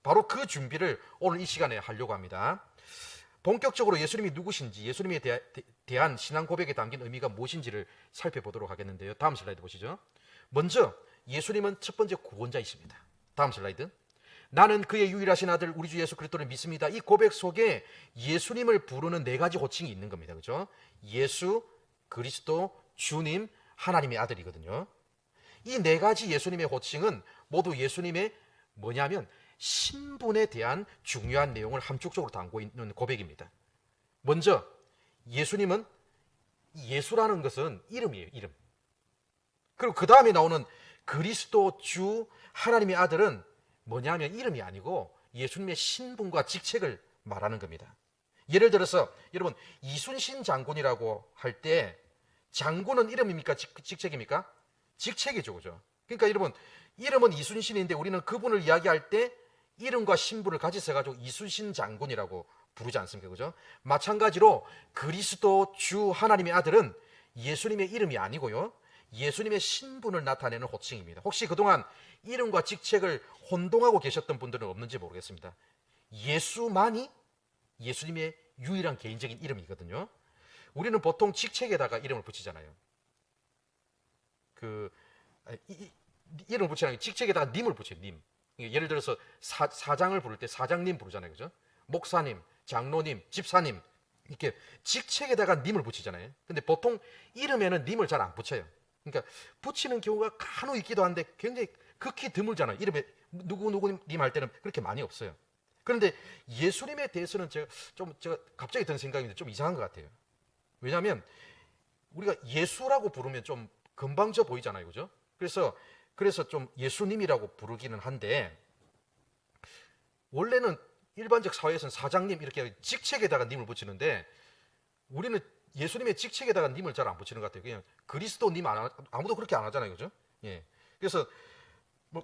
바로 그 준비를 오늘 이 시간에 하려고 합니다. 본격적으로 예수님이 누구신지, 예수님에 대한 신앙 고백에 담긴 의미가 무엇인지를 살펴보도록 하겠는데요. 다음 슬라이드 보시죠. 먼저 예수님은 첫 번째 구원자이십니다. 다음 슬라이드. 나는 그의 유일하신 아들 우리 주 예수 그리스도를 믿습니다. 이 고백 속에 예수님을 부르는 네 가지 호칭이 있는 겁니다. 그렇죠? 예수, 그리스도, 주님, 하나님의 아들이거든요. 이 네 가지 예수님의 호칭은 모두 예수님의 뭐냐면 신분에 대한 중요한 내용을 함축적으로 담고 있는 고백입니다. 먼저 예수님은, 예수라는 것은 이름이에요. 이름. 그리고 그 다음에 나오는 그리스도, 주, 하나님의 아들은 뭐냐면 이름이 아니고 예수님의 신분과 직책을 말하는 겁니다. 예를 들어서 여러분, 이순신 장군이라고 할 때 장군은 이름입니까? 직책입니까? 직책이죠. 그죠? 그러니까 여러분, 이름은 이순신인데 우리는 그분을 이야기할 때 이름과 신분을 같이 써가지고 이순신 장군이라고 부르지 않습니까? 그죠? 마찬가지로 그리스도, 주, 하나님의 아들은 예수님의 이름이 아니고요, 예수님의 신분을 나타내는 호칭입니다. 혹시 그동안 이름과 직책을 혼동하고 계셨던 분들은 없는지 모르겠습니다. 예수만이 예수님의 유일한 개인적인 이름이거든요. 우리는 보통 직책에다가 이름을 붙이잖아요. 이름을 붙이는 게 직책에다가 님을 붙여요. 님. 예를 들어서 사장을 부를 때 사장님 부르잖아요. 그죠? 목사님, 장로님, 집사님, 이렇게 직책에다가 님을 붙이잖아요. 근데 보통 이름에는 님을 잘 안 붙여요. 그러니까 붙이는 경우가 간혹 있기도 한데 굉장히 극히 드물잖아요. 이름에 누구님 할 때는 그렇게 많이 없어요. 그런데 예수님에 대해서는 제가 갑자기 든 생각인데 좀 이상한 것 같아요. 왜냐하면 우리가 예수라고 부르면 좀 건방져 보이잖아요. 그죠? 그래서 좀 예수님이라고 부르기는 한데, 원래는 일반적 사회에서는 사장님 이렇게 직책에다가 님을 붙이는데 우리는 예수님의 직책에다가 님을 잘 안 붙이는 것 같아요. 그냥 그리스도님 아무도 그렇게 안 하잖아요. 그죠? 예. 그래서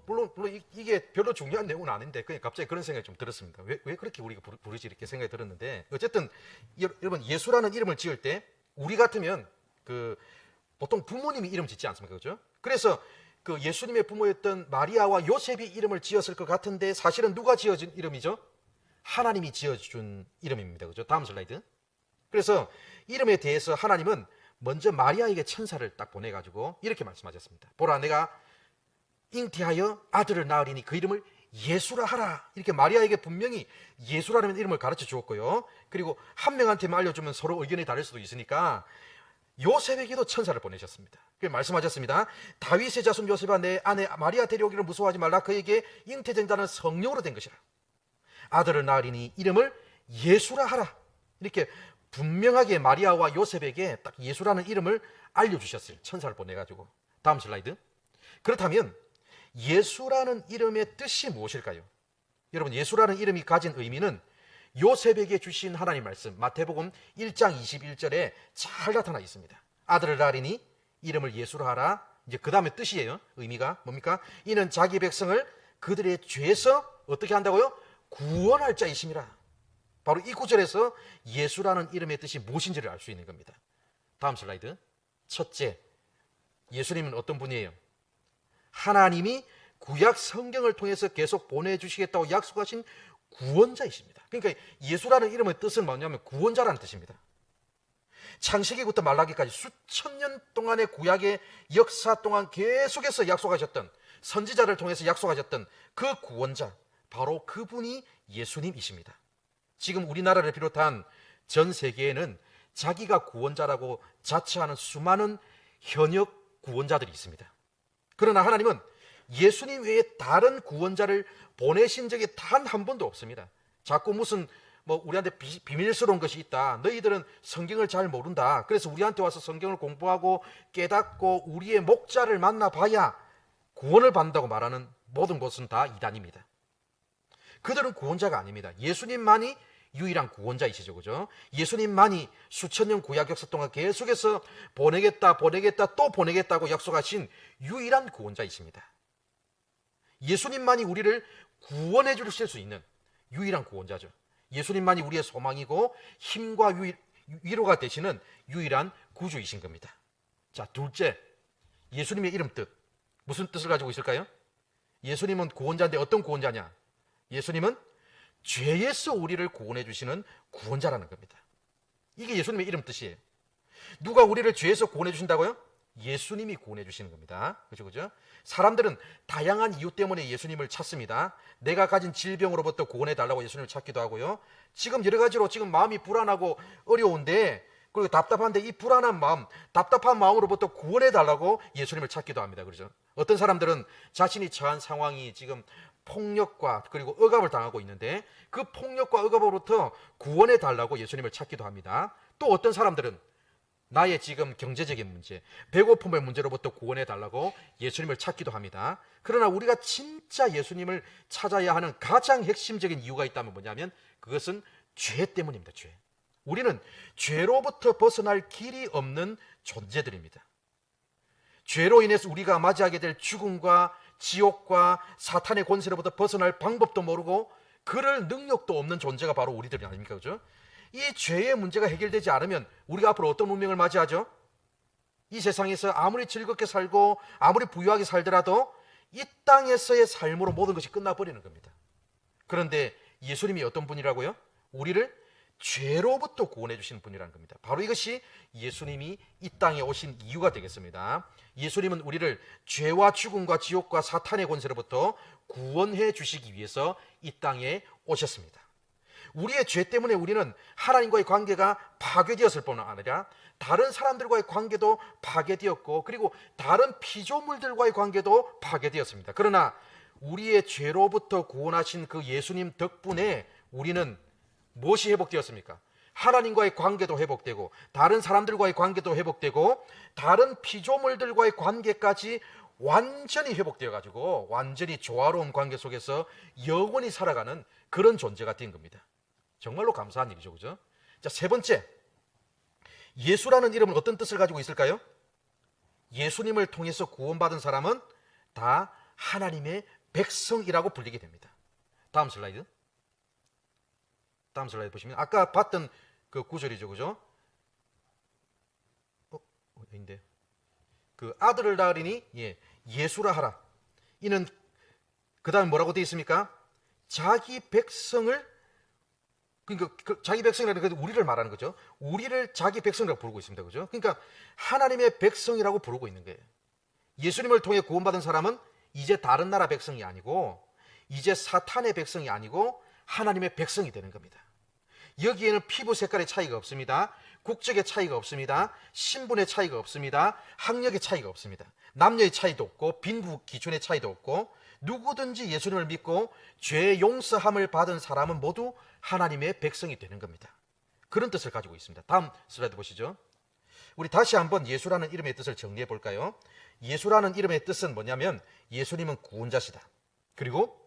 물론 이게 별로 중요한 내용은 아닌데 그냥 갑자기 그런 생각이 좀 들었습니다. 왜 그렇게 우리가 부르지 이렇게 생각이 들었는데, 어쨌든 여러분, 예수라는 이름을 지을 때 우리 같으면 보통 부모님이 이름 짓지 않습니까? 그죠? 그래서 그 예수님의 부모였던 마리아와 요셉이 이름을 지었을 것 같은데 사실은 누가 지어준 이름이죠? 하나님이 지어준 이름입니다. 그죠? 다음 슬라이드. 그래서 이름에 대해서 하나님은 먼저 마리아에게 천사를 딱 보내가지고 이렇게 말씀하셨습니다. 보라, 내가 잉태하여 아들을 낳으리니 그 이름을 예수라 하라. 이렇게 마리아에게 분명히 예수라는 이름을 가르쳐 주었고요. 그리고 한 명한테만 알려주면 서로 의견이 다를 수도 있으니까 요셉에게도 천사를 보내셨습니다. 말씀하셨습니다. 다윗의 자손 요셉아, 내 아내 마리아 데려오기를 무서워하지 말라. 그에게 잉태된 자는 성령으로 된 것이라. 아들을 낳으리니 이름을 예수라 하라. 이렇게 분명하게 마리아와 요셉에게 딱 예수라는 이름을 알려주셨어요. 천사를 보내가지고. 다음 슬라이드. 그렇다면 예수라는 이름의 뜻이 무엇일까요? 여러분, 예수라는 이름이 가진 의미는 요셉에게 주신 하나님 말씀 마태복음 1장 21절에 잘 나타나 있습니다. 아들을 낳으리니 이름을 예수로 하라. 이제 그 다음에 뜻이에요. 의미가 뭡니까? 이는 자기 백성을 그들의 죄에서 어떻게 한다고요? 구원할 자이심이라. 바로 이 구절에서 예수라는 이름의 뜻이 무엇인지를 알 수 있는 겁니다. 다음 슬라이드. 첫째, 예수님은 어떤 분이에요? 하나님이 구약 성경을 통해서 계속 보내주시겠다고 약속하신 구원자이십니다. 그러니까 예수라는 이름의 뜻은 뭐냐면 구원자라는 뜻입니다. 창세기부터 말라기까지 수천 년 동안의 구약의 역사 동안 계속해서 약속하셨던, 선지자를 통해서 약속하셨던 그 구원자, 바로 그분이 예수님이십니다. 지금 우리나라를 비롯한 전 세계에는 자기가 구원자라고 자처하는 수많은 현역 구원자들이 있습니다. 그러나 하나님은 예수님 외에 다른 구원자를 보내신 적이 단 한 번도 없습니다. 자꾸 무슨 우리한테 비밀스러운 것이 있다, 너희들은 성경을 잘 모른다, 그래서 우리한테 와서 성경을 공부하고 깨닫고 우리의 목자를 만나봐야 구원을 받는다고 말하는 모든 것은 다 이단입니다. 그들은 구원자가 아닙니다. 예수님만이 유일한 구원자이시죠. 그죠? 예수님만이 수천 년 구약 역사 동안 계속해서 보내겠다 또 보내겠다고 약속하신 유일한 구원자이십니다. 예수님만이 우리를 구원해 주실 수 있는 유일한 구원자죠. 예수님만이 우리의 소망이고 힘과 위로가 되시는 유일한 구주이신 겁니다. 자, 둘째, 예수님의 이름 뜻. 무슨 뜻을 가지고 있을까요? 예수님은 구원자인데 어떤 구원자냐? 예수님은 죄에서 우리를 구원해 주시는 구원자라는 겁니다. 이게 예수님의 이름 뜻이에요. 누가 우리를 죄에서 구원해 주신다고요? 예수님이 구원해 주시는 겁니다. 그죠? 사람들은 다양한 이유 때문에 예수님을 찾습니다. 내가 가진 질병으로부터 구원해 달라고 예수님을 찾기도 하고요. 지금 여러 가지로 지금 마음이 불안하고 어려운데, 그리고 답답한데 이 불안한 마음, 답답한 마음으로부터 구원해 달라고 예수님을 찾기도 합니다. 그렇죠? 어떤 사람들은 자신이 처한 상황이 지금 폭력과 그리고 억압을 당하고 있는데 그 폭력과 억압으로부터 구원해 달라고 예수님을 찾기도 합니다. 또 어떤 사람들은 나의 지금 경제적인 문제, 배고픔의 문제로부터 구원해 달라고 예수님을 찾기도 합니다. 그러나 우리가 진짜 예수님을 찾아야 하는 가장 핵심적인 이유가 있다면 뭐냐면 그것은 죄 때문입니다. 죄. 우리는 죄로부터 벗어날 길이 없는 존재들입니다. 죄로 인해서 우리가 맞이하게 될 죽음과 지옥과 사탄의 권세로부터 벗어날 방법도 모르고 그럴 능력도 없는 존재가 바로 우리들이 아닙니까? 그죠? 이 죄의 문제가 해결되지 않으면 우리가 앞으로 어떤 운명을 맞이하죠? 이 세상에서 아무리 즐겁게 살고 아무리 부유하게 살더라도 이 땅에서의 삶으로 모든 것이 끝나버리는 겁니다. 그런데 예수님이 어떤 분이라고요? 우리를 죄로부터 구원해 주시는 분이라는 겁니다. 바로 이것이 예수님이 이 땅에 오신 이유가 되겠습니다. 예수님은 우리를 죄와 죽음과 지옥과 사탄의 권세로부터 구원해 주시기 위해서 이 땅에 오셨습니다. 우리의 죄 때문에 우리는 하나님과의 관계가 파괴되었을 뿐 아니라 다른 사람들과의 관계도 파괴되었고 그리고 다른 피조물들과의 관계도 파괴되었습니다. 그러나 우리의 죄로부터 구원하신 그 예수님 덕분에 우리는 무엇이 회복되었습니까? 하나님과의 관계도 회복되고 다른 사람들과의 관계도 회복되고 다른 피조물들과의 관계까지 완전히 회복되어 가지고 완전히 조화로운 관계 속에서 영원히 살아가는 그런 존재가 된 겁니다. 정말로 감사한 일이죠. 그죠? 자, 세 번째. 예수라는 이름은 어떤 뜻을 가지고 있을까요? 예수님을 통해서 구원받은 사람은 다 하나님의 백성이라고 불리게 됩니다. 다음 슬라이드. 다음 슬라이드 보시면 아까 봤던 그 구절이죠. 그죠? 인데 그 아들을 낳으리니 예수라 하라. 이는 그다음 뭐라고 되어 있습니까? 자기 백성을 그러니까 자기 백성이라는 게 우리를 말하는 거죠. 우리를 자기 백성이라고 부르고 있습니다. 그죠? 그러니까 하나님의 백성이라고 부르고 있는 거예요. 예수님을 통해 구원받은 사람은 이제 다른 나라 백성이 아니고 이제 사탄의 백성이 아니고 하나님의 백성이 되는 겁니다. 여기에는 피부 색깔의 차이가 없습니다. 국적의 차이가 없습니다. 신분의 차이가 없습니다. 학력의 차이가 없습니다. 남녀의 차이도 없고 빈부 기준의 차이도 없고 누구든지 예수님을 믿고 죄 용서함을 받은 사람은 모두 하나님의 백성이 되는 겁니다. 그런 뜻을 가지고 있습니다. 다음 슬라이드 보시죠. 우리 다시 한번 예수라는 이름의 뜻을 정리해 볼까요? 예수라는 이름의 뜻은 뭐냐면 예수님은 구원자시다. 그리고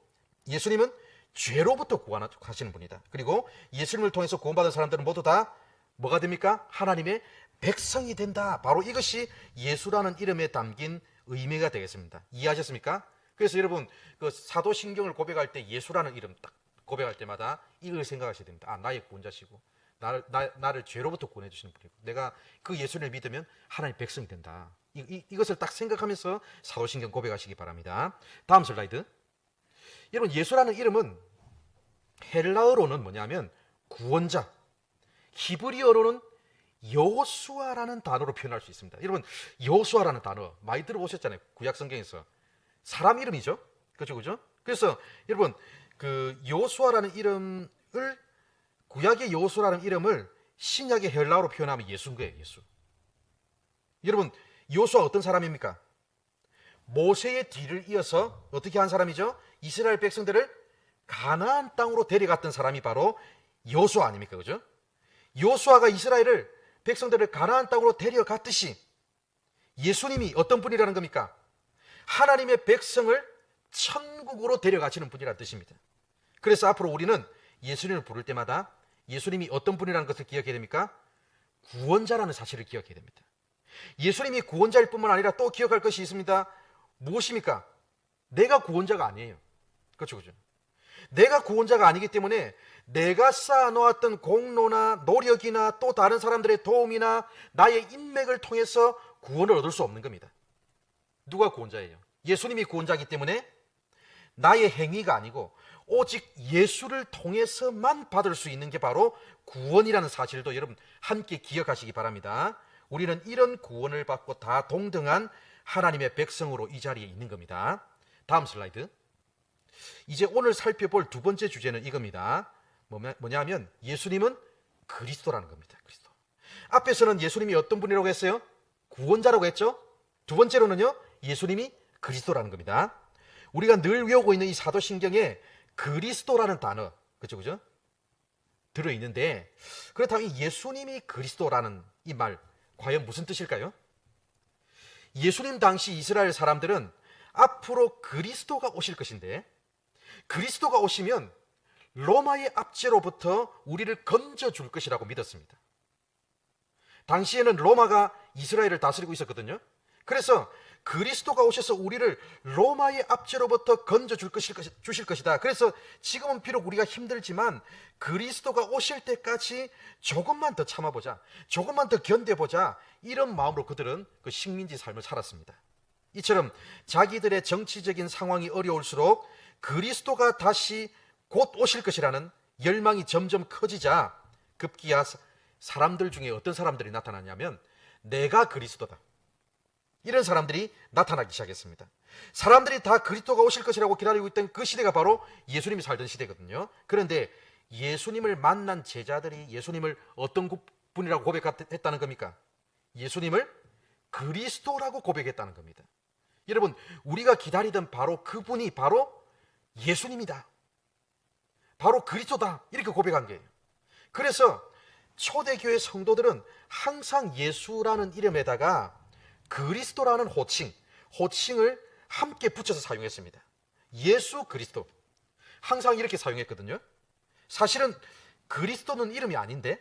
예수님은 죄로부터 구원하시는 분이다. 그리고 예수님을 통해서 구원받은 사람들은 모두 다 뭐가 됩니까? 하나님의 백성이 된다. 바로 이것이 예수라는 이름에 담긴 의미가 되겠습니다. 이해하셨습니까? 그래서 여러분 그 사도신경을 고백할 때 예수라는 이름 딱 고백할 때마다 이걸 생각하셔야 됩니다. 아, 나의 구원자시고 나를 죄로부터 구원해 주시는 분이고 내가 그 예수를 믿으면 하나님의 백성이 된다. 이것을 딱 생각하면서 사도신경 고백하시기 바랍니다. 다음 슬라이드. 여러분 예수라는 이름은 헬라어로는 뭐냐면 구원자, 히브리어로는 여호수아라는 단어로 표현할 수 있습니다. 여러분 여호수아라는 단어 많이 들어보셨잖아요. 구약 성경에서 사람 이름이죠. 그죠? 그래서 여러분 그 여호수아라는 이름을 구약의 여호수아라는 이름을 신약의 헬라어로 표현하면 예수인 거예요. 예수. 여러분 여호수아 어떤 사람입니까? 모세의 뒤를 이어서 어떻게 한 사람이죠? 이스라엘 백성들을 가나안 땅으로 데려갔던 사람이 바로 여호수아 아닙니까? 그죠? 여호수아가 이스라엘을 백성들을 가나안 땅으로 데려갔듯이 예수님이 어떤 분이라는 겁니까? 하나님의 백성을 천국으로 데려가시는 분이라는 뜻입니다. 그래서 앞으로 우리는 예수님을 부를 때마다 예수님이 어떤 분이라는 것을 기억해야 됩니까? 구원자라는 사실을 기억해야 됩니다. 예수님이 구원자일 뿐만 아니라 또 기억할 것이 있습니다. 무엇입니까? 내가 구원자가 아니에요. 그렇죠. 내가 구원자가 아니기 때문에 내가 쌓아놓았던 공로나 노력이나 또 다른 사람들의 도움이나 나의 인맥을 통해서 구원을 얻을 수 없는 겁니다. 누가 구원자예요? 예수님이 구원자이기 때문에 나의 행위가 아니고 오직 예수를 통해서만 받을 수 있는 게 바로 구원이라는 사실도 여러분 함께 기억하시기 바랍니다. 우리는 이런 구원을 받고 다 동등한 하나님의 백성으로 이 자리에 있는 겁니다. 다음 슬라이드. 이제 오늘 살펴볼 두 번째 주제는 이겁니다. 뭐냐면 예수님은 그리스도라는 겁니다. 그리스도. 앞에서는 예수님이 어떤 분이라고 했어요? 구원자라고 했죠. 두 번째로는요, 예수님이 그리스도라는 겁니다. 우리가 늘 외우고 있는 이 사도신경에 그리스도라는 단어, 그죠? 들어있는데, 그렇다면 예수님이 그리스도라는 이 말, 과연 무슨 뜻일까요? 예수님 당시 이스라엘 사람들은 앞으로 그리스도가 오실 것인데, 그리스도가 오시면 로마의 압제로부터 우리를 건져줄 것이라고 믿었습니다. 당시에는 로마가 이스라엘을 다스리고 있었거든요. 그래서 그리스도가 오셔서 우리를 로마의 압제로부터 건져줄 주실 것이다. 그래서 지금은 비록 우리가 힘들지만 그리스도가 오실 때까지 조금만 더 참아보자, 조금만 더 견뎌보자, 이런 마음으로 그들은 그 식민지 삶을 살았습니다. 이처럼 자기들의 정치적인 상황이 어려울수록 그리스도가 다시 곧 오실 것이라는 열망이 점점 커지자 급기야 사람들 중에 어떤 사람들이 나타나냐면 내가 그리스도다, 이런 사람들이 나타나기 시작했습니다. 사람들이 다 그리스도가 오실 것이라고 기다리고 있던 그 시대가 바로 예수님이 살던 시대거든요. 그런데 예수님을 만난 제자들이 예수님을 어떤 분이라고 고백했다는 겁니까? 예수님을 그리스도라고 고백했다는 겁니다. 여러분, 우리가 기다리던 바로 그분이 바로 예수님이다, 바로 그리스도다, 이렇게 고백한 거예요. 그래서 초대교회 성도들은 항상 예수라는 이름에다가 그리스도라는 호칭을 함께 붙여서 사용했습니다. 예수 그리스도, 항상 이렇게 사용했거든요. 사실은 그리스도는 이름이 아닌데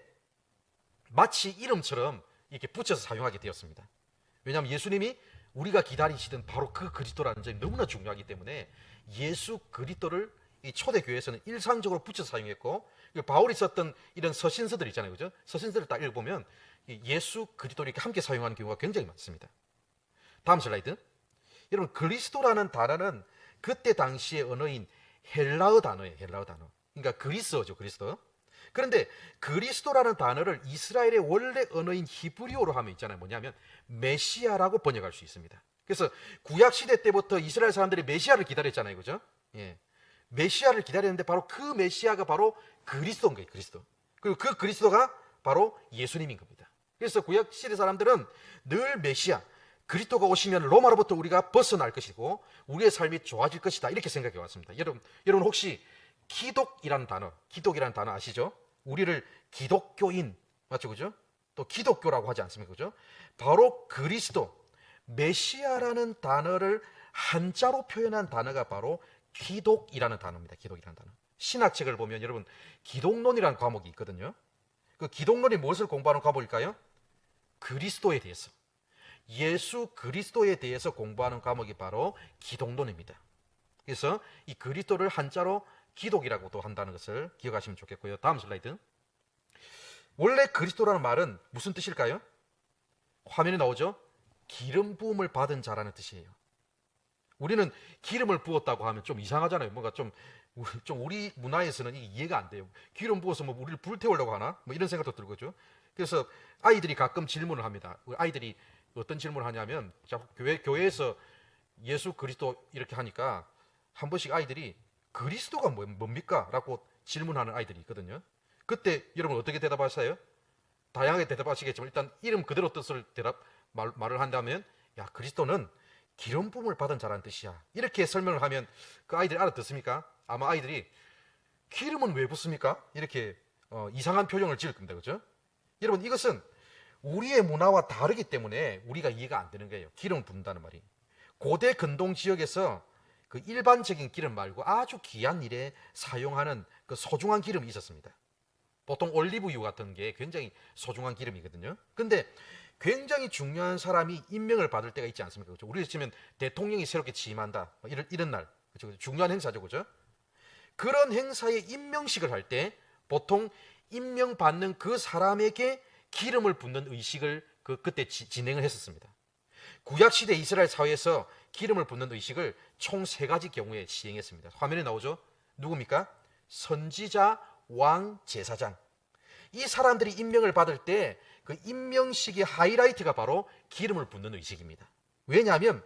마치 이름처럼 이렇게 붙여서 사용하게 되었습니다. 왜냐하면 예수님이 우리가 기다리시던 바로 그 그리스도라는 점이 너무나 중요하기 때문에 예수 그리스도를 이 초대교회에서는 일상적으로 붙여서 사용했고, 바울이 썼던 이런 서신서들 있잖아요, 그죠? 서신서를 딱 읽어보면 예수 그리스도를 이렇게 함께 사용하는 경우가 굉장히 많습니다. 다음 슬라이드. 여러분, 그리스도라는 단어는 그때 당시의 언어인 헬라어 단어예요. 헬라어 단어. 그러니까 그리스어죠, 그리스도. 그런데 그리스도라는 단어를 이스라엘의 원래 언어인 히브리어로 하면 있잖아요. 뭐냐면 메시아라고 번역할 수 있습니다. 그래서 구약 시대 때부터 이스라엘 사람들이 메시아를 기다렸잖아요, 그죠? 예. 메시아를 기다렸는데 바로 그 메시아가 바로 그리스도인 거예요, 그리스도. 그리고 그 그리스도가 바로 예수님인 겁니다. 그래서 구약 시대 사람들은 늘 메시아, 그리스도가 오시면 로마로부터 우리가 벗어날 것이고 우리의 삶이 좋아질 것이다, 이렇게 생각해 왔습니다. 여러분 혹시 기독이라는 단어 아시죠? 우리를 기독교인, 맞죠, 그죠? 또 기독교라고 하지 않습니까, 그죠? 바로 그리스도, 메시아라는 단어를 한자로 표현한 단어가 바로 기독이라는 단어입니다. 기독이라는 단어. 신학책을 보면 여러분 기독론이라는 과목이 있거든요. 그 기독론이 무엇을 공부하는 과목일까요? 그리스도에 대해서, 예수 그리스도에 대해서 공부하는 과목이 바로 기독론입니다. 그래서 이 그리스도를 한자로 기독이라고도 한다는 것을 기억하시면 좋겠고요. 다음 슬라이드. 원래 그리스도라는 말은 무슨 뜻일까요? 화면에 나오죠? 기름 부음을 받은 자라는 뜻이에요. 우리는 기름을 부었다고 하면 좀 이상하잖아요. 뭔가 좀 우리 문화에서는 이게 이해가 안 돼요. 기름 부어서 뭐 우리를 불태우려고 하나? 뭐 이런 생각도 들거죠. 그래서 아이들이 가끔 질문을 합니다. 아이들이 어떤 질문을 하냐면, 교회에서 예수 그리스도 이렇게 하니까 한 번씩 아이들이 그리스도가 뭡니까? 라고 질문하는 아이들이 있거든요. 그때 여러분 어떻게 대답하세요? 다양하게 대답하시겠지만 일단 이름 그대로 뜻을 말을 한다면, 야, 그리스도는 기름 부음을 받은 자라는 뜻이야, 이렇게 설명을 하면 그 아이들이 알아듣습니까? 아마 아이들이 기름은 왜 붓습니까? 이렇게 이상한 표정을 지을 겁니다. 그죠? 여러분, 이것은 우리의 문화와 다르기 때문에 우리가 이해가 안 되는 거예요. 기름을 붓는다는 말이. 고대 근동 지역에서 그 일반적인 기름 말고 아주 귀한 일에 사용하는 그 소중한 기름이 있었습니다. 보통 올리브유 같은 게 굉장히 소중한 기름이거든요. 근데 굉장히 중요한 사람이 임명을 받을 때가 있지 않습니까? 그렇죠? 우리 치면 대통령이 새롭게 취임한다, 이런 날, 그렇죠? 중요한 행사죠, 그죠? 그런 행사에 임명식을 할 때 보통 임명받는 그 사람에게 기름을 붓는 의식을 그때 진행을 했었습니다. 구약시대 이스라엘 사회에서 기름을 붓는 의식을 총 3가지 경우에 시행했습니다. 화면에 나오죠? 누굽니까? 선지자, 왕, 제사장. 이 사람들이 임명을 받을 때 그 임명식의 하이라이트가 바로 기름을 붓는 의식입니다. 왜냐하면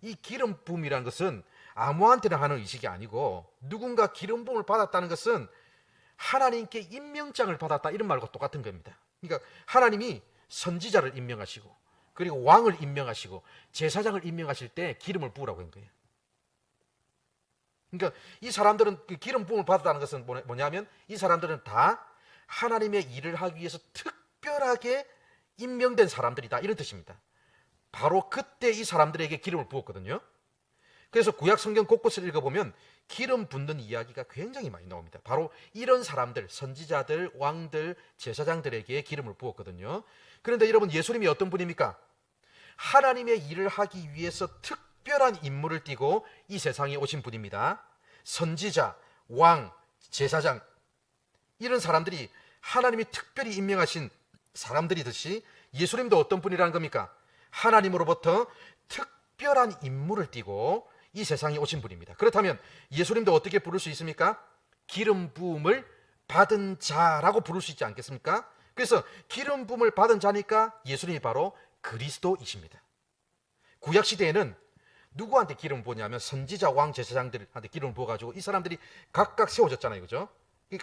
이 기름 부음이라는 것은 아무한테나 하는 의식이 아니고, 누군가 기름 부음을 받았다는 것은 하나님께 임명장을 받았다, 이런 말과 똑같은 겁니다. 그러니까 하나님이 선지자를 임명하시고, 그리고 왕을 임명하시고, 제사장을 임명하실 때 기름을 부으라고 한 거예요. 그러니까 이 사람들은 그 기름 부음을 받았다는 것은 뭐냐면, 이 사람들은 다 하나님의 일을 하기 위해서 특별하게 임명된 사람들이다, 이런 뜻입니다. 바로 그때 이 사람들에게 기름을 부었거든요. 그래서 구약 성경 곳곳을 읽어보면 기름 붓는 이야기가 굉장히 많이 나옵니다. 바로 이런 사람들, 선지자들, 왕들, 제사장들에게 기름을 부었거든요. 그런데 여러분, 예수님이 어떤 분입니까? 하나님의 일을 하기 위해서 특별한 임무를 띠고 이 세상에 오신 분입니다. 선지자, 왕, 제사장, 이런 사람들이 하나님이 특별히 임명하신 사람들이듯이 예수님도 어떤 분이라는 겁니까? 하나님으로부터 특별한 임무를 띠고 이 세상에 오신 분입니다. 그렇다면 예수님도 어떻게 부를 수 있습니까? 기름 부음을 받은 자라고 부를 수 있지 않겠습니까? 그래서 기름 부음을 받은 자니까 예수님이 바로 그리스도이십니다. 구약 시대에는 누구한테 기름 부었냐면 선지자, 왕, 제사장들한테 기름을 부어가지고 이 사람들이 각각 세워졌잖아요, 그죠?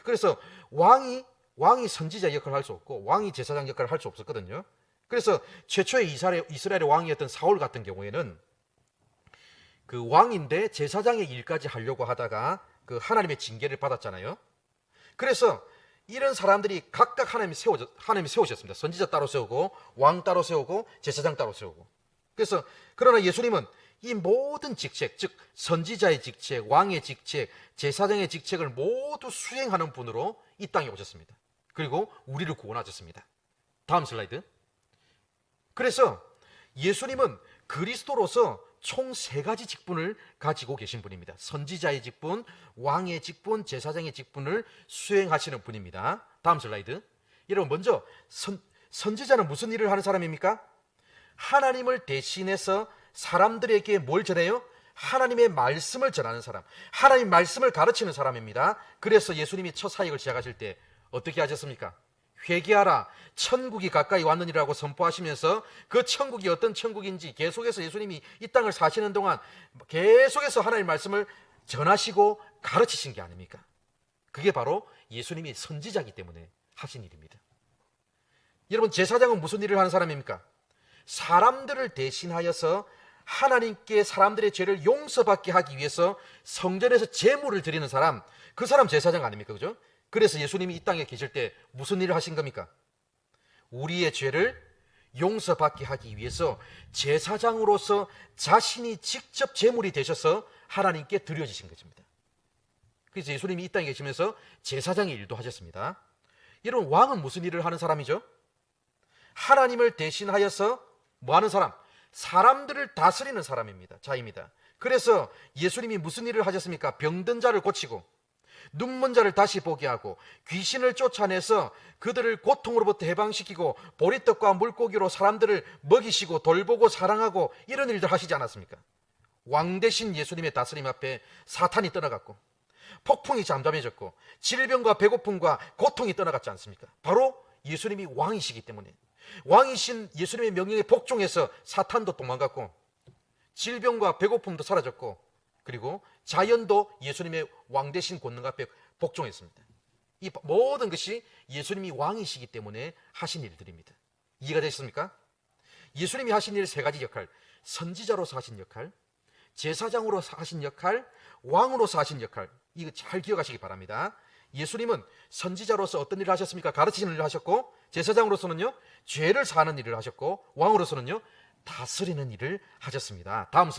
그래서 왕이 선지자 역할을 할 수 없고, 왕이 제사장 역할을 할 수 없었거든요. 그래서 최초의 이스라엘의 왕이었던 사울 같은 경우에는 그 왕인데 제사장의 일까지 하려고 하다가 그 하나님의 징계를 받았잖아요. 그래서 이런 사람들이 각각 하나님이 세우셨습니다. 선지자 따로 세우고, 왕 따로 세우고, 제사장 따로 세우고. 그래서 그러나 예수님은 이 모든 직책, 즉 선지자의 직책, 왕의 직책, 제사장의 직책을 모두 수행하는 분으로 이 땅에 오셨습니다. 그리고 우리를 구원하셨습니다. 다음 슬라이드. 그래서 예수님은 그리스도로서 총 3가지 직분을 가지고 계신 분입니다. 선지자의 직분, 왕의 직분, 제사장의 직분을 수행하시는 분입니다. 다음 슬라이드. 여러분, 먼저 선지자는 무슨 일을 하는 사람입니까? 하나님을 대신해서 사람들에게 뭘 전해요? 하나님의 말씀을 전하는 사람, 하나님 말씀을 가르치는 사람입니다. 그래서 예수님이 첫 사역을 시작하실 때 어떻게 하셨습니까? 회개하라, 천국이 가까이 왔느니라고 선포하시면서 그 천국이 어떤 천국인지 계속해서 예수님이 이 땅을 사시는 동안 계속해서 하나님의 말씀을 전하시고 가르치신 게 아닙니까? 그게 바로 예수님이 선지자이기 때문에 하신 일입니다. 여러분, 제사장은 무슨 일을 하는 사람입니까? 사람들을 대신하여서 하나님께 사람들의 죄를 용서받게 하기 위해서 성전에서 제물을 드리는 사람, 그 사람 제사장 아닙니까? 그죠? 그래서 예수님이 이 땅에 계실 때 무슨 일을 하신 겁니까? 우리의 죄를 용서받게 하기 위해서 제사장으로서 자신이 직접 제물이 되셔서 하나님께 드려지신 것입니다. 그래서 예수님이 이 땅에 계시면서 제사장의 일도 하셨습니다. 이런 왕은 무슨 일을 하는 사람이죠? 하나님을 대신하여서 뭐 하는 사람? 사람들을 다스리는 사람입니다. 자입니다. 그래서 예수님이 무슨 일을 하셨습니까? 병든 자를 고치고, 눈먼 자를 다시 보게 하고, 귀신을 쫓아내서 그들을 고통으로부터 해방시키고, 보리떡과 물고기로 사람들을 먹이시고 돌보고 사랑하고, 이런 일들 하시지 않았습니까? 왕 대신 예수님의 다스림 앞에 사탄이 떠나갔고, 폭풍이 잠잠해졌고, 질병과 배고픔과 고통이 떠나갔지 않습니까? 바로 예수님이 왕이시기 때문에, 왕이신 예수님의 명령에 복종해서 사탄도 도망갔고, 질병과 배고픔도 사라졌고, 그리고 자연도 예수님의 왕 대신 권능 앞에 복종했습니다. 이 모든 것이 예수님이 왕이시기 때문에 하신 일들입니다. 이해가 되셨습니까? 예수님이 하신 일 3가지 역할, 선지자로서 하신 역할, 제사장으로서 하신 역할, 왕으로서 하신 역할, 이거 잘 기억하시기 바랍니다. 예수님은 선지자로서 어떤 일을 하셨습니까? 가르치는 일을 하셨고, 제사장으로서는요, 죄를 사하는 일을 하셨고, 왕으로서는요, 다스리는 일을 하셨습니다. 다음